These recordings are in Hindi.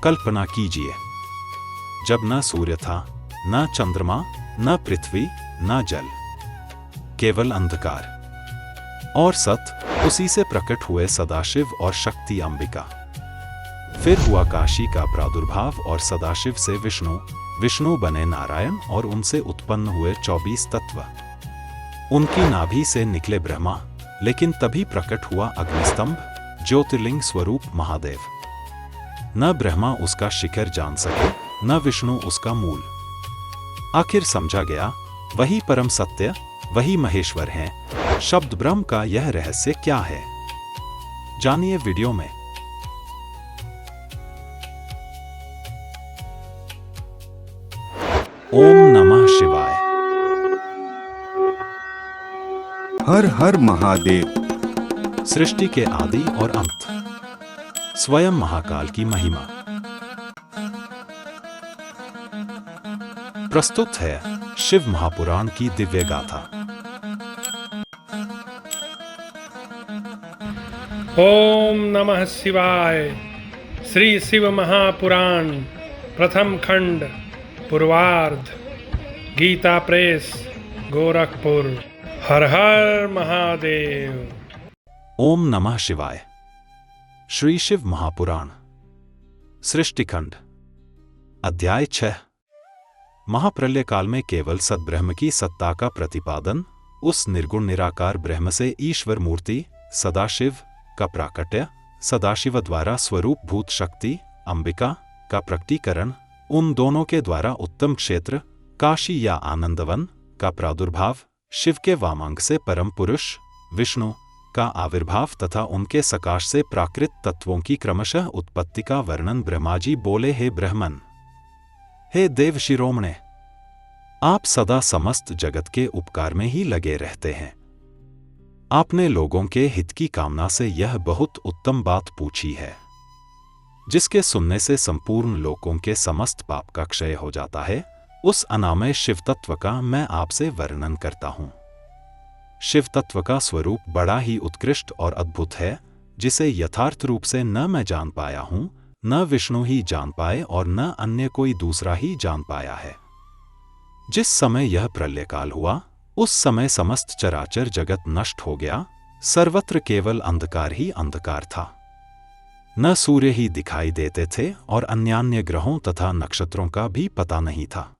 कल्पना कीजिए, जब न सूर्य था, न चंद्रमा, न पृथ्वी, न जल, केवल अंधकार, और सत उसी से प्रकट हुए सदाशिव और शक्ति अंबिका। फिर हुआ काशी का प्रादुर्भाव और सदाशिव से विष्णु, विष्णु बने नारायण और उनसे उत्पन्न हुए 24 तत्व। उनकी नाभि से निकले ब्रह्मा, लेकिन तभी प्रकट हुआ अग्निस्तंभ, ज्योतिर्लिंग स्वरूप महादेव। न ब्रह्मा उसका शिखर जान सके, न विष्णु उसका मूल। आखिर समझा गया, वही परम सत्य, वही महेश्वर हैं। शब्द ब्रह्म का यह रहस्य क्या है, जानिए वीडियो में। ओम नमः शिवाय। हर हर महादेव। सृष्टि के आदि और अंत, स्वयं महाकाल की महिमा। प्रस्तुत है शिव महापुराण की दिव्य गाथा। ओम नमः शिवाय। श्री शिव महापुराण प्रथम खंड पूर्वार्ध। गीता प्रेस, गोरखपुर। हर हर महादेव। ओम नमः शिवाय। श्री शिव महापुराण सृष्टिखंड, अध्याय 6। महाप्रलय काल में केवल सद्ब्रह्म की सत्ता का प्रतिपादन, उस निर्गुण निराकार ब्रह्म से ईश्वर मूर्ति सदाशिव का प्राकट्य, सदाशिव द्वारा स्वरूप भूत शक्ति अंबिका का प्रकटीकरण, उन दोनों के द्वारा उत्तम क्षेत्र काशी या आनंदवन का प्रादुर्भाव, शिव के वामांग से परम पुरुष विष्णु का आविर्भाव तथा उनके सकाश से प्राकृत तत्वों की क्रमशः उत्पत्ति का वर्णन। ब्रह्माजी बोले, हे ब्रह्मन, हे देव शिरोमणे, आप सदा समस्त जगत के उपकार में ही लगे रहते हैं। आपने लोगों के हित की कामना से यह बहुत उत्तम बात पूछी है, जिसके सुनने से संपूर्ण लोकों के समस्त पाप का क्षय हो जाता है। उस अनामय शिव तत्व का मैं आपसे वर्णन करता हूं। शिव तत्व का स्वरूप बड़ा ही उत्कृष्ट और अद्भुत है, जिसे यथार्थ रूप से न मैं जान पाया हूं, न विष्णु ही जान पाए और न अन्य कोई दूसरा ही जान पाया है। जिस समय यह प्रलय काल हुआ, उस समय समस्त चराचर जगत नष्ट हो गया, सर्वत्र केवल अंधकार ही अंधकार था। न सूर्य ही दिखाई देते थे और अन्यान्य ग्रहों तथा नक्षत्रों का भी पता नहीं था।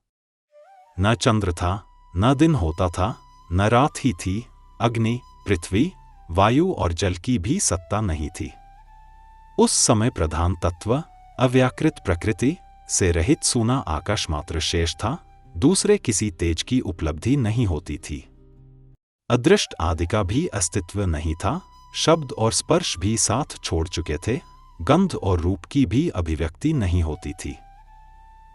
न चंद्र था, न दिन होता था, न रात ही थी। अग्नि, पृथ्वी, वायु और जल की भी सत्ता नहीं थी। उस समय प्रधान तत्व अव्याकृत प्रकृति से रहित सूना आकाश मात्र शेष था। दूसरे किसी तेज की उपलब्धि नहीं होती थी। अदृष्ट आदि का भी अस्तित्व नहीं था। शब्द और स्पर्श भी साथ छोड़ चुके थे। गंध और रूप की भी अभिव्यक्ति नहीं होती थी।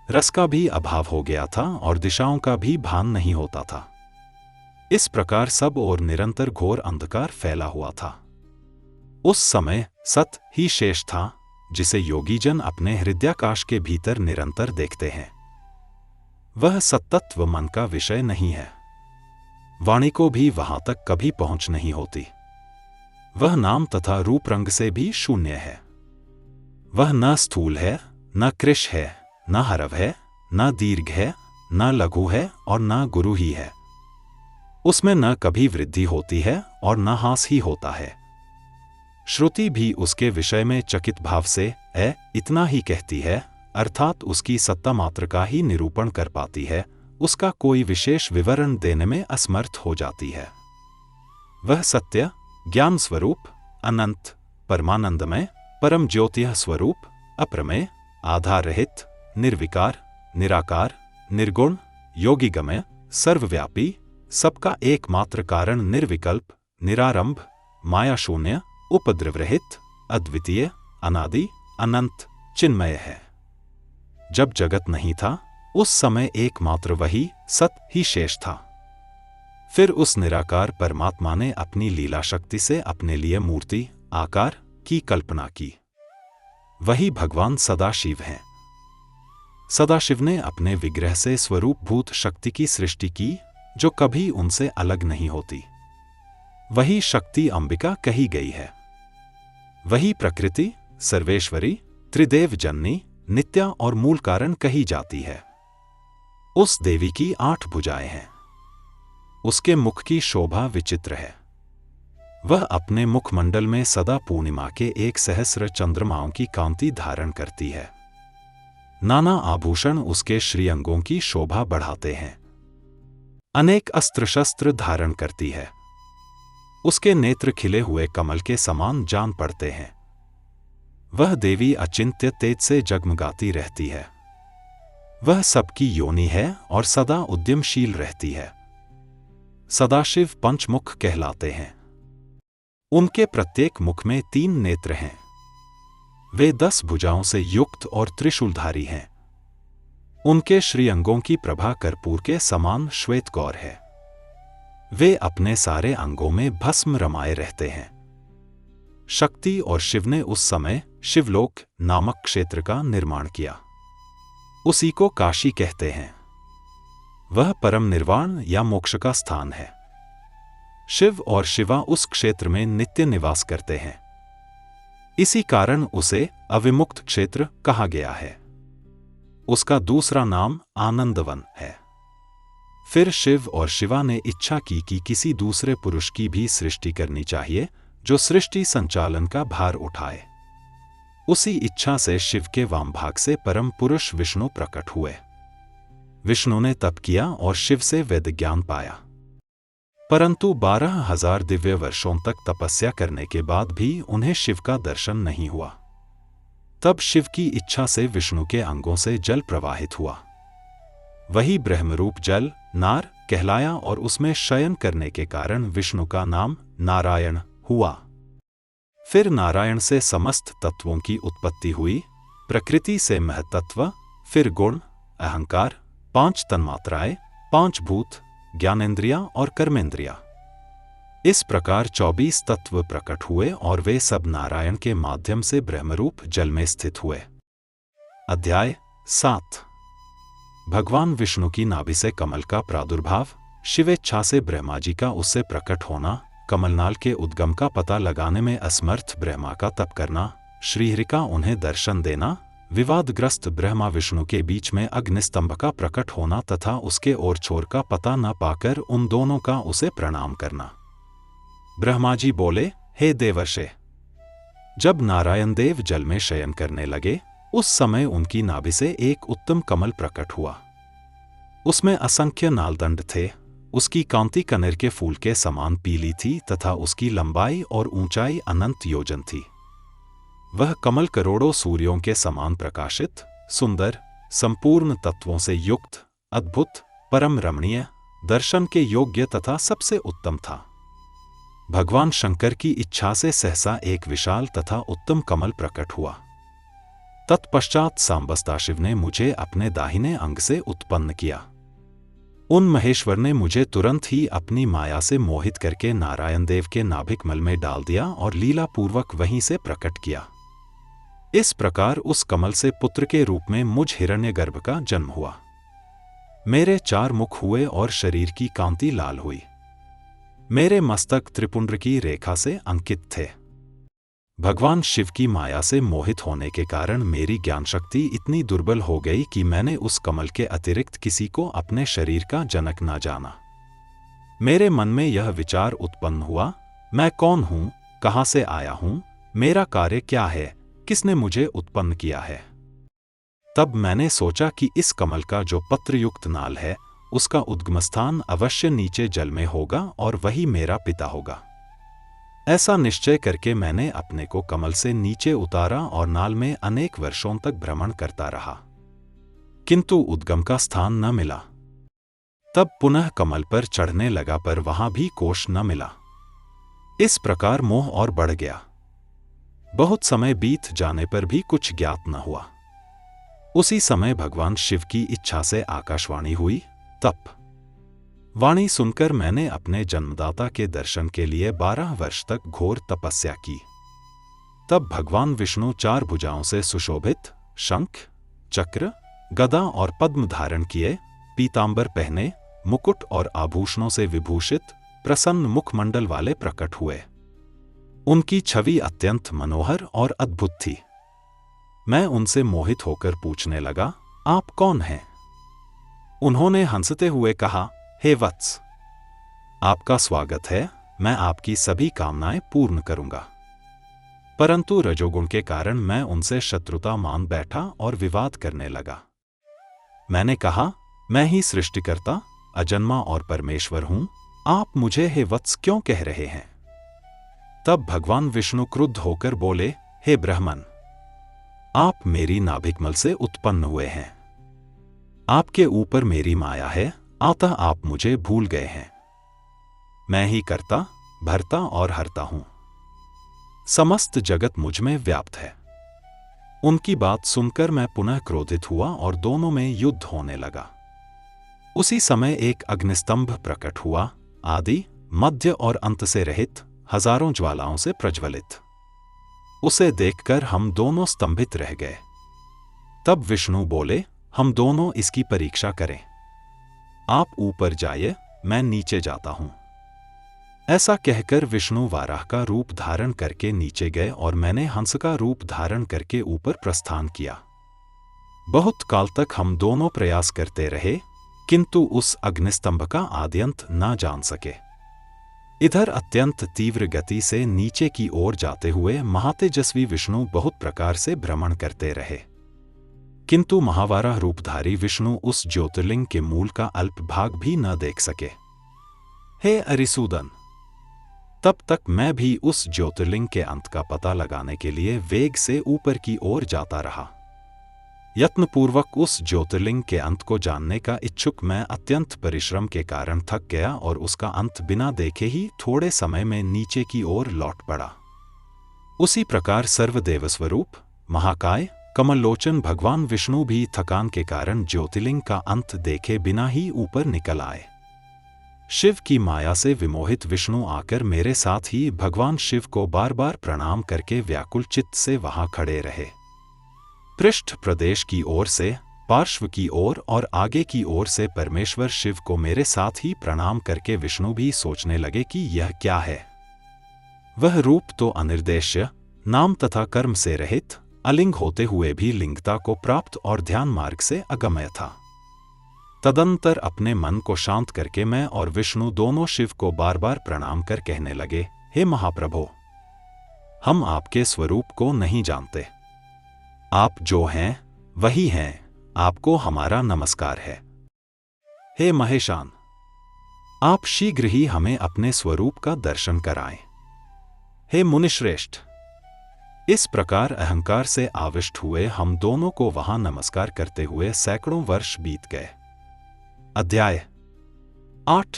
रस का भी अभाव हो गया था और दिशाओं का भी भान नहीं होता था। इस प्रकार सब और निरंतर घोर अंधकार फैला हुआ था। उस समय सत ही शेष था, जिसे योगीजन अपने हृदयाकाश के भीतर निरंतर देखते हैं। वह सत्तत्व मन का विषय नहीं है। वाणी को भी वहां तक कभी पहुंच नहीं होती। वह नाम तथा रूप रंग से भी शून्य है। वह न स्थूल है, न कृश है, न हरव है, न दीर्घ है, न लघु है और न गुरु ही है। उसमें न कभी वृद्धि होती है और न हास ही होता है। श्रुति भी उसके विषय में चकित भाव से इतना ही कहती है, अर्थात उसकी सत्ता मात्र का ही निरूपण कर पाती है। उसका कोई विशेष विवरण देने में असमर्थ हो जाती है। वह सत्य, ज्ञान स्वरूप, अनंत, परमानंदमय, परम ज्योतिः स्वरूप, अप्रमेय, आधार रहित, निर्विकार, निराकार, निर्गुण, योगिगमय, सर्वव्यापी, सबका एकमात्र कारण, निर्विकल्प, निरारंभ, माया शून्य, उपद्रव रहित, अद्वितीय, अनादि, अनंत, चिन्मय है। जब जगत नहीं था, उस समय एकमात्र वही सत ही शेष था। फिर उस निराकार परमात्मा ने अपनी लीला शक्ति से अपने लिए मूर्ति, आकार की कल्पना की। वही भगवान सदाशिव हैं। सदाशिव ने अपने विग्रह से स्वरूप भूत शक्ति की सृष्टि की, जो कभी उनसे अलग नहीं होती। वही शक्ति अंबिका कही गई है। वही प्रकृति, सर्वेश्वरी, त्रिदेव जननी, नित्या और मूल कारण कही जाती है। उस देवी की 8 भुजाएं हैं। उसके मुख की शोभा विचित्र है। वह अपने मुखमंडल में सदा पूर्णिमा के 1 सहस्र चंद्रमाओं की कांति धारण करती है। नाना आभूषण उसके श्रीअंगों की शोभा बढ़ाते हैं। अनेक अस्त्र शस्त्र धारण करती है। उसके नेत्र खिले हुए कमल के समान जान पड़ते हैं। वह देवी अचिंत्य तेज से जगमगाती रहती है। वह सबकी योनि है और सदा उद्यमशील रहती है। सदाशिव पंचमुख कहलाते हैं। उनके प्रत्येक मुख में 3 नेत्र हैं। वे 10 भुजाओं से युक्त और त्रिशूलधारी हैं। उनके श्रीअंगों की प्रभा कर्पूर के समान श्वेत गौर है। वे अपने सारे अंगों में भस्म रमाए रहते हैं। शक्ति और शिव ने उस समय शिवलोक नामक क्षेत्र का निर्माण किया। उसी को काशी कहते हैं। वह परम निर्वाण या मोक्ष का स्थान है। शिव और शिवा उस क्षेत्र में नित्य निवास करते हैं। इसी कारण उसे अविमुक्त क्षेत्र कहा गया है। उसका दूसरा नाम आनंदवन है। फिर शिव और शिवा ने इच्छा की कि किसी दूसरे पुरुष की भी सृष्टि करनी चाहिए जो सृष्टि संचालन का भार उठाए। उसी इच्छा से शिव के वाम भाग से परम पुरुष विष्णु प्रकट हुए। विष्णु ने तप किया और शिव से वेद ज्ञान पाया। परंतु 12,000 दिव्य वर्षों तक तपस्या करने के बाद भी उन्हें शिव का दर्शन नहीं हुआ। तब शिव की इच्छा से विष्णु के अंगों से जल प्रवाहित हुआ। वही ब्रह्मरूप जल नार कहलाया और उसमें शयन करने के कारण विष्णु का नाम नारायण हुआ। फिर नारायण से समस्त तत्वों की उत्पत्ति हुई। प्रकृति से महतत्व, फिर गुण, अहंकार, 5 तन्मात्राएं, 5 भूत, ज्ञानेंद्रिया और कर्मेंद्रिया। इस प्रकार 24 तत्व प्रकट हुए और वे सब नारायण के माध्यम से ब्रह्मरूप जल में स्थित हुए। अध्याय 7। भगवान विष्णु की नाभि से कमल का प्रादुर्भाव, शिवेच्छा से ब्रह्मा जी का उससे प्रकट होना, कमलनाल के उद्गम का पता लगाने में असमर्थ ब्रह्मा का तप करना, श्रीहरि का उन्हें दर्शन देना, विवादग्रस्त ब्रह्मा विष्णु के बीच में अग्निस्तंभ का प्रकट होना तथा उसके ओर छोर का पता न पाकर उन दोनों का उसे प्रणाम करना। ब्रह्मा जी बोले, हे देवर्षे। जब नारायण देव जल में शयन करने लगे उस समय उनकी नाभि से एक उत्तम कमल प्रकट हुआ। उसमें असंख्य नालदंड थे। उसकी कांति कनेर के फूल के समान पीली थी तथा उसकी लंबाई और ऊंचाई अनंत योजन थी। वह कमल करोड़ों सूर्यों के समान प्रकाशित, सुंदर, संपूर्ण तत्वों से युक्त, अद्भुत, परम रमणीय, दर्शन के योग्य तथा सबसे उत्तम था। भगवान शंकर की इच्छा से सहसा एक विशाल तथा उत्तम कमल प्रकट हुआ। तत्पश्चात सांबस्ता शिव ने मुझे अपने दाहिने अंग से उत्पन्न किया। उन महेश्वर ने मुझे तुरंत ही अपनी माया से मोहित करके नारायण देव के नाभिक मल में डाल दिया और लीलापूर्वक वहीं से प्रकट किया। इस प्रकार उस कमल से पुत्र के रूप में मुझ हिरण्यगर्भ का जन्म हुआ। मेरे 4 मुख हुए और शरीर की कांति लाल हुई। मेरे मस्तक त्रिपुंड्र की रेखा से अंकित थे। भगवान शिव की माया से मोहित होने के कारण मेरी ज्ञान शक्ति इतनी दुर्बल हो गई कि मैंने उस कमल के अतिरिक्त किसी को अपने शरीर का जनक न जाना। मेरे मन में यह विचार उत्पन्न हुआ, मैं कौन हूं, कहां से आया हूं, मेरा कार्य क्या है, किसने मुझे उत्पन्न किया है। तब मैंने सोचा कि इस कमल का जो पत्रयुक्त नाल है उसका उद्गमस्थान अवश्य नीचे जल में होगा और वही मेरा पिता होगा। ऐसा निश्चय करके मैंने अपने को कमल से नीचे उतारा और नाल में अनेक वर्षों तक भ्रमण करता रहा, किंतु उद्गम का स्थान न मिला। तब पुनः कमल पर चढ़ने लगा पर वहां भी कोश न मिला। इस प्रकार मोह और बढ़ गया। बहुत समय बीत जाने पर भी कुछ ज्ञात न हुआ। उसी समय भगवान शिव की इच्छा से आकाशवाणी हुई। तप वाणी सुनकर मैंने अपने जन्मदाता के दर्शन के लिए 12 वर्ष तक घोर तपस्या की। तब भगवान विष्णु 4 भुजाओं से सुशोभित, शंख, चक्र, गदा और पद्म धारण किए, पीतांबर पहने, मुकुट और आभूषणों से विभूषित, प्रसन्न मुखमंडल वाले प्रकट हुए। उनकी छवि अत्यंत मनोहर और अद्भुत थी। मैं उनसे मोहित होकर पूछने लगा, आप कौन हैं? उन्होंने हंसते हुए कहा, हे वत्स, आपका स्वागत है, मैं आपकी सभी कामनाएं पूर्ण करूंगा। परंतु रजोगुण के कारण मैं उनसे शत्रुता मान बैठा और विवाद करने लगा। मैंने कहा, मैं ही सृष्टिकर्ता, अजन्मा और परमेश्वर हूं, आप मुझे हे वत्स क्यों कह रहे हैं? तब भगवान विष्णु क्रुद्ध होकर बोले, हे ब्राह्मण, आप मेरी नाभिकमल से उत्पन्न हुए हैं। आपके ऊपर मेरी माया है, अतः आप मुझे भूल गए हैं। मैं ही कर्ता, भरता और हरता हूं। समस्त जगत मुझ में व्याप्त है। उनकी बात सुनकर मैं पुनः क्रोधित हुआ और दोनों में युद्ध होने लगा। उसी समय एक अग्निस्तंभ प्रकट हुआ, आदि, मध्य और अंत से रहित, हजारों ज्वालाओं से प्रज्वलित। उसे देखकर हम दोनों स्तंभित रह गए। तब विष्णु बोले, हम दोनों इसकी परीक्षा करें। आप ऊपर जाइए, मैं नीचे जाता हूं। ऐसा कहकर विष्णु वाराह का रूप धारण करके नीचे गए और मैंने हंस का रूप धारण करके ऊपर प्रस्थान किया। बहुत काल तक हम दोनों प्रयास करते रहे, किंतु उस अग्निस्तंभ का आद्यंत न जान सके। इधर अत्यंत तीव्र गति से नीचे की ओर जाते हुए महातेजस्वी विष्णु बहुत प्रकार से भ्रमण करते रहे, किंतु महावाराह रूपधारी विष्णु उस ज्योतिर्लिंग के मूल का अल्प भाग भी न देख सके। हे अरिसूदन, तब तक मैं भी उस ज्योतिर्लिंग के अंत का पता लगाने के लिए वेग से ऊपर की ओर जाता रहा। यत्नपूर्वक उस ज्योतिर्लिंग के अंत को जानने का इच्छुक मैं अत्यंत परिश्रम के कारण थक गया और उसका अंत बिना देखे ही थोड़े समय में नीचे की ओर लौट पड़ा। उसी प्रकार सर्वदेव स्वरूप, महाकाय, कमललोचन भगवान विष्णु भी थकान के कारण ज्योतिर्लिंग का अंत देखे बिना ही ऊपर निकल आए। शिव की माया से विमोहित विष्णु आकर मेरे साथ ही भगवान शिव को बार बार प्रणाम करके व्याकुल चित्त से वहां खड़े रहे। पृष्ठ प्रदेश की ओर से, पार्श्व की ओर और आगे की ओर से परमेश्वर शिव को मेरे साथ ही प्रणाम करके विष्णु भी सोचने लगे कि यह क्या है। वह रूप तो अनिर्देश्य, नाम तथा कर्म से रहित, अलिंग होते हुए भी लिंगता को प्राप्त और ध्यान मार्ग से अगम्य था। तदंतर अपने मन को शांत करके मैं और विष्णु दोनों शिव को बार बार प्रणाम कर कहने लगे, हे महाप्रभो, हम आपके स्वरूप को नहीं जानते। आप जो हैं वही हैं, आपको हमारा नमस्कार है। हे महेशान, आप शीघ्र ही हमें अपने स्वरूप का दर्शन कराएं। हे मुनिश्रेष्ठ, इस प्रकार अहंकार से आविष्ट हुए हम दोनों को वहां नमस्कार करते हुए सैकड़ों वर्ष बीत गए। अध्याय 8।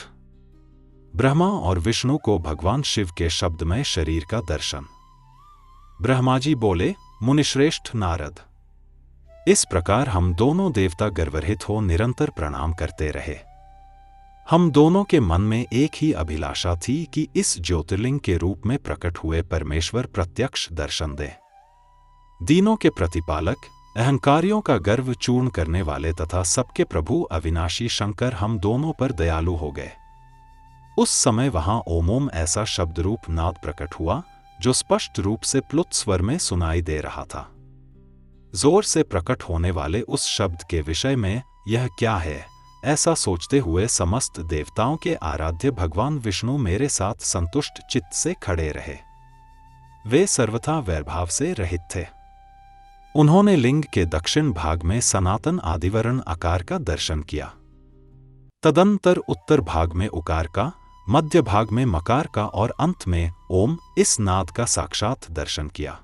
ब्रह्मा और विष्णु को भगवान शिव के शब्दमय शरीर का दर्शन। ब्रह्मा जी बोले, मुनिश्रेष्ठ नारद, इस प्रकार हम दोनों देवता गर्वरहित हो निरंतर प्रणाम करते रहे। हम दोनों के मन में एक ही अभिलाषा थी कि इस ज्योतिर्लिंग के रूप में प्रकट हुए परमेश्वर प्रत्यक्ष दर्शन दे। दीनों के प्रतिपालक, अहंकारियों का गर्व चूर्ण करने वाले तथा सबके प्रभु अविनाशी शंकर हम दोनों पर दयालु हो गए। उस समय वहां ओम ओम ऐसा शब्दरूप नाद प्रकट हुआ जो स्पष्ट रूप से प्लुत स्वर में सुनाई दे रहा था। जोर से प्रकट होने वाले उस शब्द के विषय में यह क्या है, ऐसा सोचते हुए समस्त देवताओं के आराध्य भगवान विष्णु मेरे साथ संतुष्ट चित्त से खड़े रहे। वे सर्वथा वैरभाव से रहित थे। उन्होंने लिंग के दक्षिण भाग में सनातन आदिवर्ण आकार का दर्शन किया। तदंतर उत्तर भाग में उकार का, मध्य भाग में मकार का और अंत में ओम इस नाद का साक्षात दर्शन किया।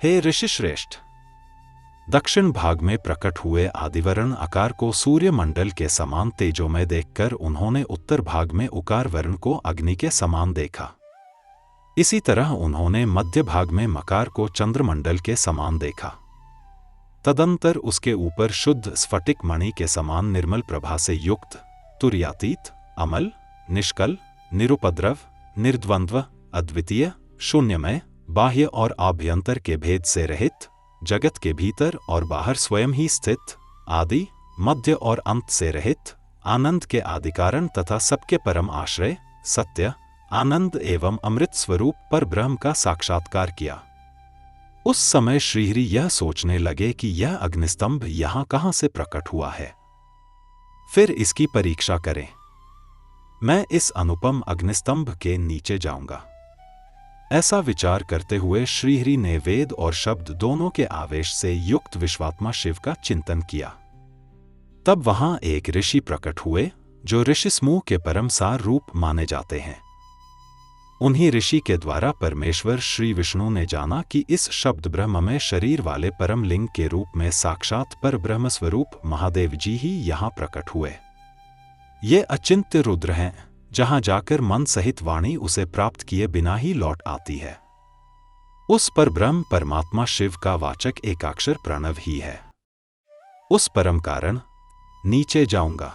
हे ऋषिश्रेष्ठ, दक्षिण भाग में प्रकट हुए आदिवर्ण आकार को सूर्य मंडल के समान तेजोमय देखकर उन्होंने उत्तर भाग में उकार वर्ण को अग्नि के समान देखा। इसी तरह उन्होंने मध्य भाग में मकार को चंद्रमंडल के समान देखा। तदंतर उसके ऊपर शुद्ध स्फटिक मणि के समान निर्मल प्रभा से युक्त, तुर्यातीत, अमल, निष्कल, निरुपद्रव, निर्द्वंद्व, अद्वितीय, शून्यमय, बाह्य और आभ्यंतर के भेद से रहित, जगत के भीतर और बाहर स्वयं ही स्थित, आदि, मध्य और अंत से रहित, आनंद के आदिकारण तथा सबके परम आश्रय, सत्य, आनंद एवं अमृत स्वरूप पर ब्रह्म का साक्षात्कार किया। उस समय श्रीहरि यह सोचने लगे कि यह अग्निस्तंभ यहां कहां से प्रकट हुआ है, फिर इसकी परीक्षा करें। मैं इस अनुपम अग्निस्तंभ के नीचे जाऊंगा। ऐसा विचार करते हुए श्रीहरि ने वेद और शब्द दोनों के आवेश से युक्त विश्वात्मा शिव का चिंतन किया। तब वहां एक ऋषि प्रकट हुए जो ऋषि समूह के परम सार रूप माने जाते हैं। उन्हीं ऋषि के द्वारा परमेश्वर श्री विष्णु ने जाना कि इस शब्द ब्रह्म में शरीर वाले परम लिंग के रूप में साक्षात पर ब्रह्म स्वरूप महादेव जी ही यहां प्रकट हुए। ये अचिंत्य रुद्र हैं, जहां जाकर मन सहित वाणी उसे प्राप्त किए बिना ही लौट आती है। उस पर ब्रह्म परमात्मा शिव का वाचक एकाक्षर प्रणव ही है। उस परम कारण नीचे जाऊंगा।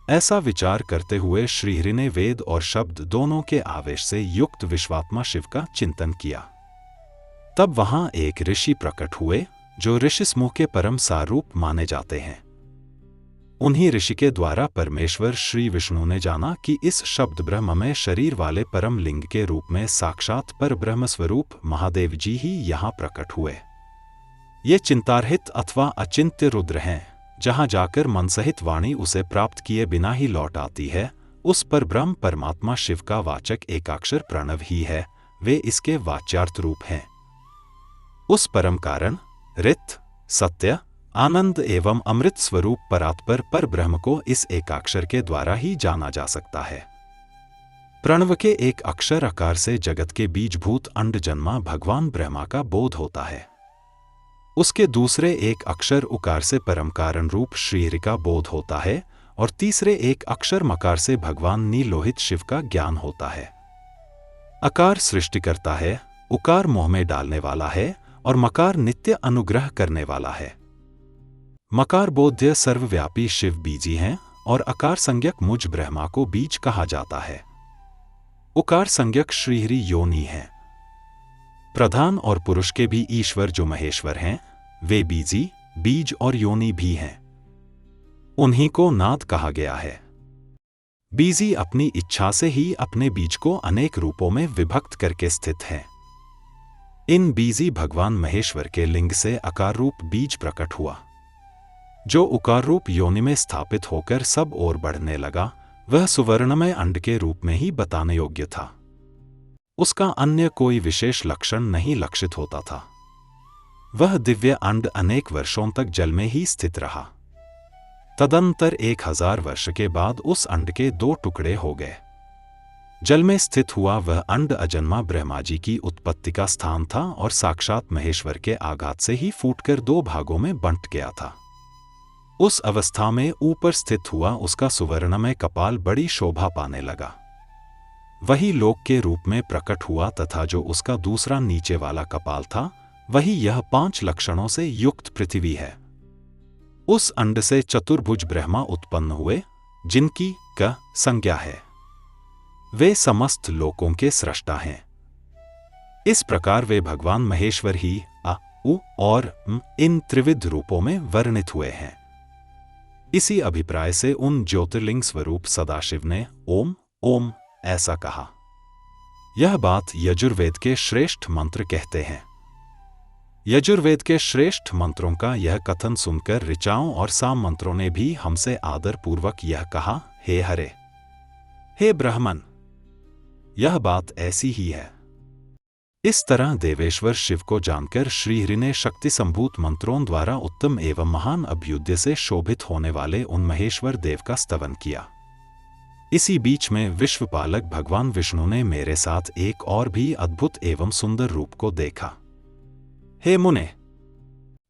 ऐसा विचार करते हुए श्रीहरि ने वेद और शब्द दोनों के आवेश से युक्त विश्वात्मा शिव का चिंतन किया। तब वहां एक ऋषि प्रकट हुए जो ऋषि समूह के परम सारूप माने जाते हैं। उन्हीं ऋषि के द्वारा परमेश्वर श्री विष्णु ने जाना कि इस शब्द ब्रह्म में शरीर वाले परम लिंग के रूप में साक्षात पर ब्रह्म स्वरूप महादेव जी ही यहां प्रकट हुए। ये चिंतारहित अथवा अचिंत्य रुद्र हैं, जहां जाकर मन सहित वाणी उसे प्राप्त किए बिना ही लौट आती है। उस पर ब्रह्म परमात्मा शिव का वाचक एकाक्षर प्रणव ही है, वे इसके वाच्यार्थ रूप हैं। उस परम कारण रित, सत्य, आनंद एवं अमृत स्वरूप परात्पर पर ब्रह्म को इस एकाक्षर के द्वारा ही जाना जा सकता है। प्रणव के एक अक्षर आकार से जगत के बीजभूत अंड जन्मा भगवान ब्रह्मा का बोध होता है। उसके दूसरे एक अक्षर उकार से परम कारण रूप श्रीहरि का बोध होता है और तीसरे एक अक्षर मकार से भगवान नीलोहित शिव का ज्ञान होता है। अकार सृष्टि करता है, उकार मोह में डालने वाला है और मकार नित्य अनुग्रह करने वाला है। मकार बोध्य सर्वव्यापी शिव बीजी हैं और अकार संज्ञक मुझ ब्रह्मा को बीज कहा जाता है। उकार संज्ञक श्रीहरि योनि है। प्रधान और पुरुष के भी ईश्वर जो महेश्वर हैं, वे बीजी, बीज और योनि भी हैं। उन्हीं को नाद कहा गया है। बीजी अपनी इच्छा से ही अपने बीज को अनेक रूपों में विभक्त करके स्थित है। इन बीजी भगवान महेश्वर के लिंग से अकार रूप बीज प्रकट हुआ, जो उकार रूप योनि में स्थापित होकर सब ओर बढ़ने लगा। वह सुवर्णमय अंड के रूप में ही बताने योग्य था। उसका अन्य कोई विशेष लक्षण नहीं लक्षित होता था। वह दिव्य अंड अनेक वर्षों तक जल में ही स्थित रहा। तदंतर 1000 वर्ष के बाद उस अंड के 2 टुकड़े हो गए। जल में स्थित हुआ वह अंड अजन्मा ब्रह्मा जी की उत्पत्ति का स्थान था और साक्षात महेश्वर के आघात से ही फूटकर 2 भागों में बंट गया था। उस अवस्था में ऊपर स्थित हुआ उसका सुवर्णमय कपाल बड़ी शोभा पाने लगा। वही लोक के रूप में प्रकट हुआ तथा जो उसका दूसरा नीचे वाला कपाल था, वही यह 5 लक्षणों से युक्त पृथ्वी है। उस अंड से चतुर्भुज ब्रह्मा उत्पन्न हुए, जिनकी क संज्ञा है। वे समस्त लोकों के सृष्टा हैं। इस प्रकार वे भगवान महेश्वर ही अ, उ और इन त्रिविध रूपों में वर्णित हुए हैं। इसी अभिप्राय से उन ज्योतिर्लिंग स्वरूप सदाशिव ने ओम ओम ऐसा कहा। यह बात यजुर्वेद के श्रेष्ठ मंत्र कहते हैं। यजुर्वेद के श्रेष्ठ मंत्रों का यह कथन सुनकर ऋचाओं और साम मंत्रों ने भी हमसे आदर पूर्वक यह कहा, हे हरे, हे ब्राह्मण, यह बात ऐसी ही है। इस तरह देवेश्वर शिव को जानकर श्रीहरि ने शक्ति संभूत मंत्रों द्वारा उत्तम एवं महान अभ्युदय से शोभित होने वाले उन महेश्वर देव का स्तवन किया। इसी बीच में विश्वपालक भगवान विष्णु ने मेरे साथ एक और भी अद्भुत एवं सुंदर रूप को देखा। हे मुने,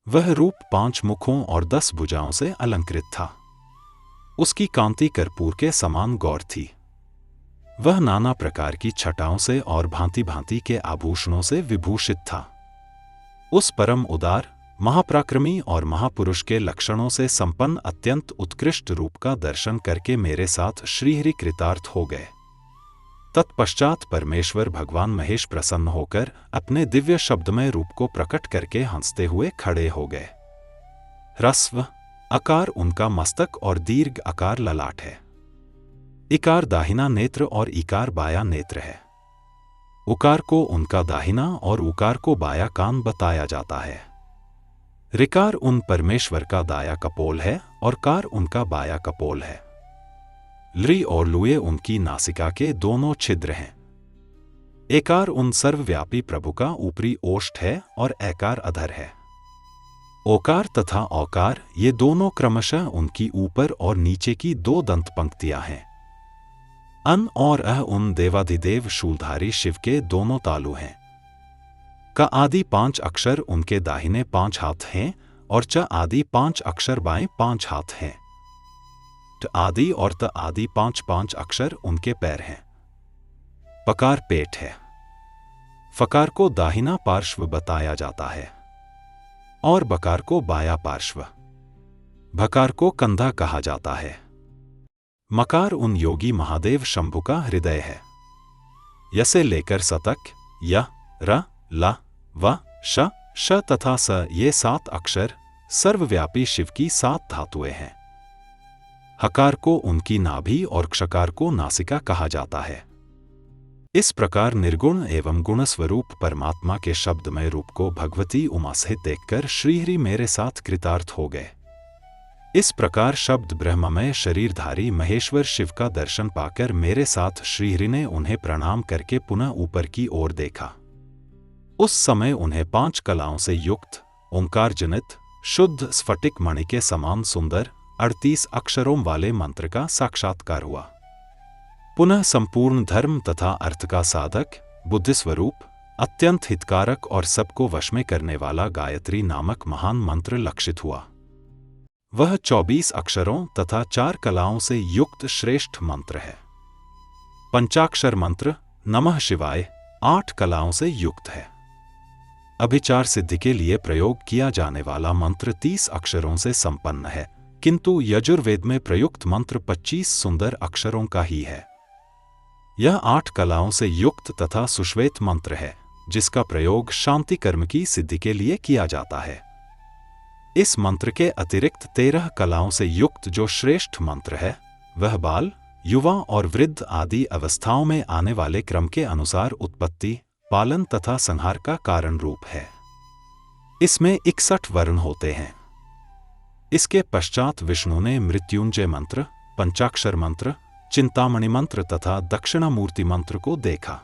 वह रूप 5 मुखों और 10 भुजाओं से अलंकृत था। उसकी कांति कर्पूर के समान गौर थी। वह नाना प्रकार की छटाओं से और भांति भांति के आभूषणों से विभूषित था। उस परम उदार, महापराक्रमी और महापुरुष के लक्षणों से संपन्न अत्यंत उत्कृष्ट रूप का दर्शन करके मेरे साथ श्रीहरि कृतार्थ हो गए। तत्पश्चात परमेश्वर भगवान महेश प्रसन्न होकर अपने दिव्य शब्दमय रूप को प्रकट करके हंसते हुए खड़े हो गए। ह्रस्व आकार उनका मस्तक और दीर्घ आकार ललाट है। इकार दाहिना नेत्र और इकार बाया नेत्र है। उकार को उनका दाहिना और उकार को बाया कान बताया जाता है। ऋकार उन परमेश्वर का दाया कपोल है और कार उनका बाया कपोल है। लृ और लुए उनकी नासिका के दोनों छिद्र हैं। एकार उन सर्वव्यापी प्रभु का ऊपरी ओष्ठ है और एकार अधर है। ओकार तथा औकार ये दोनों क्रमशः उनकी ऊपर और नीचे की दो दंत पंक्तियां हैं। अन और अह उन देवाधिदेव शूलधारी शिव के दोनों तालु हैं। का आदि 5 अक्षर उनके दाहिने 5 हाथ हैं और च आदि 5 अक्षर बाएं 5 हाथ हैं। ट आदि और त आदि 5 अक्षर उनके पैर हैं। पकार पेट है। फकार को दाहिना पार्श्व बताया जाता है और बकार को बाया पार्श्व। भकार को कंधा कहा जाता है। मकार उन योगी महादेव शंभु का हृदय है। यसे लेकर सतक य र ला व श तथा स ये 7 अक्षर सर्वव्यापी शिव की 7 धातुएं हैं। हकार को उनकी नाभि और क्षकार को नासिका कहा जाता है। इस प्रकार निर्गुण एवं गुण स्वरूप परमात्मा के शब्दमय रूप को भगवती उमा सहित देखकर श्रीहरि मेरे साथ कृतार्थ हो गए। इस प्रकार शब्द ब्रह्ममय शरीरधारी महेश्वर शिव का दर्शन पाकर मेरे साथ श्रीहरि ने उन्हें प्रणाम करके पुनः ऊपर की ओर देखा। उस समय उन्हें 5 कलाओं से युक्त ओंकार जनित शुद्ध स्फटिक मणि के समान सुंदर 38 अक्षरों वाले मंत्र का साक्षात्कार हुआ। पुनः संपूर्ण धर्म तथा अर्थ का साधक, बुद्धि स्वरूप, अत्यंत हितकारक और सबको वश में करने वाला गायत्री नामक महान मंत्र लक्षित हुआ। वह 24 अक्षरों तथा 4 कलाओं से युक्त श्रेष्ठ मंत्र है। पंचाक्षर मंत्र नमः शिवाय 8 कलाओं से युक्त है। अभिचार सिद्धि के लिए प्रयोग किया जाने वाला मंत्र 30 अक्षरों से संपन्न है, किंतु यजुर्वेद में प्रयुक्त मंत्र 25 सुंदर अक्षरों का ही है। यह 8 कलाओं से युक्त तथा सुश्वेत मंत्र है, जिसका प्रयोग शांति कर्म की सिद्धि के लिए किया जाता है। इस मंत्र के अतिरिक्त 13 कलाओं से युक्त जो श्रेष्ठ मंत्र है, वह बाल, युवा और वृद्ध आदि अवस्थाओं में आने वाले क्रम के अनुसार उत्पत्ति, पालन तथा संहार का कारण रूप है। इसमें 61 वर्ण होते हैं। इसके पश्चात विष्णु ने मृत्युंजय मंत्र, पंचाक्षर मंत्र, चिंतामणि मंत्र तथा दक्षिणामूर्ति मंत्र को देखा।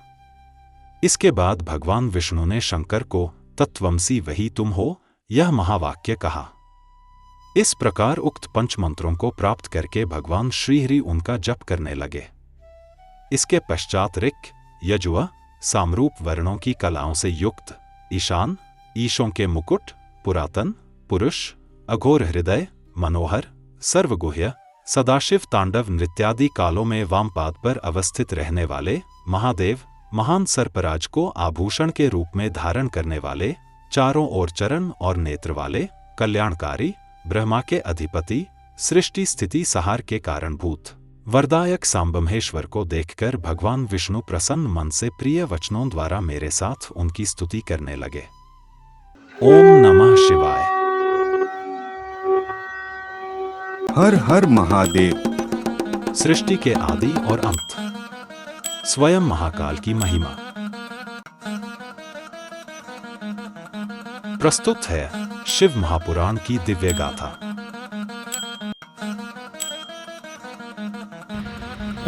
इसके बाद भगवान विष्णु ने शंकर को तत्वमसि वही तुम हो यह महावाक्य कहा। इस प्रकार उक्त 5 मंत्रों को प्राप्त करके भगवान श्रीहरि उनका जप करने लगे। इसके पश्चात ऋक्, यजुः, सामरूप वर्णों की कलाओं से युक्त ईशान, ईशों के मुकुट, पुरातन, पुरुष, अघोर हृदय, मनोहर, सर्वगुह्य, सदाशिव तांडव नृत्यादि कालों में वामपाद पर अवस्थित रहने वाले महादेव, महान सर्पराज को आभूषण के रूप में धारण करने वाले, चारों ओर चरण और नेत्र वाले, कल्याणकारी, ब्रह्मा के अधिपति, सृष्टि स्थिति सहार के कारणभूत, वरदायक सांबमहेश्वर को देखकर भगवान विष्णु प्रसन्न मन से प्रिय वचनों द्वारा मेरे साथ उनकी स्तुति करने लगे। ओम नमः शिवाय। हर हर महादेव। सृष्टि के आदि और अंत, स्वयं महाकाल की महिमा प्रस्तुत है शिव महापुराण की दिव्य गाथा।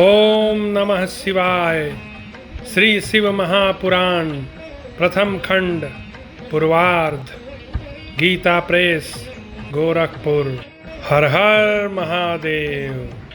ओम नमः शिवाय। श्री शिव महापुराण प्रथम खंड पूर्वार्ध। गीता प्रेस, गोरखपुर। हर हर महादेव।